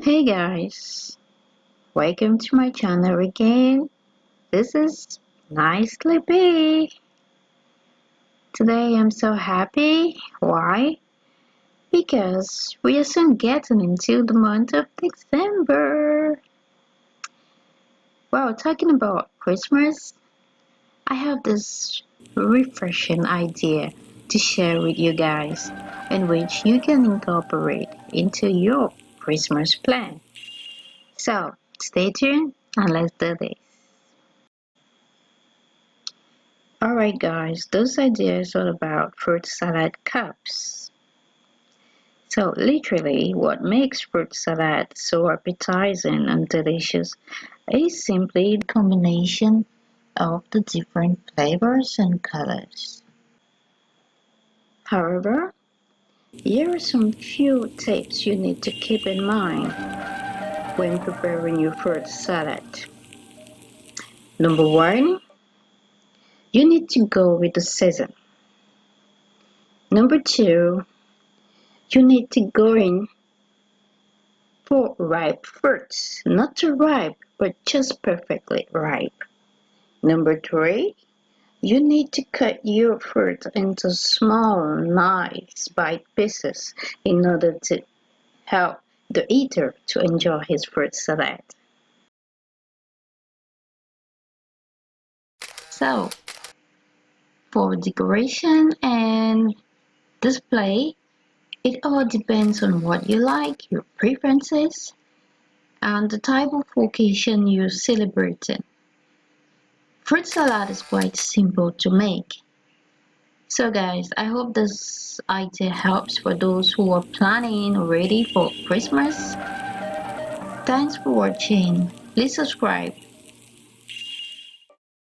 Hey guys, welcome to my channel again. This is Nicely Be. Today I'm so happy. Why? Because we are soon getting into the month of December. Well, talking about Christmas, I have this refreshing idea to share with you guys, in which you can incorporate into your Christmas plan. So, stay tuned and let's do this. Alright guys, those ideas are about fruit salad cups. So literally what makes fruit salad so appetizing and delicious is simply the combination of the different flavors and colors. However, here are some few tips you need to keep in mind when preparing your fruit salad. Number one, you need to go with the season. Number two, you need to go in for ripe fruits, not too ripe, but just perfectly ripe. Number three, you need to cut your fruit into small, nice bite pieces in order to help the eater to enjoy his fruit salad. So, for decoration and display, it all depends on what you like, your preferences, and the type of occasion you're celebrating. Fruit salad is quite simple to make. So guys, I hope this idea helps for those who are planning already for Christmas. Thanks for watching. Please subscribe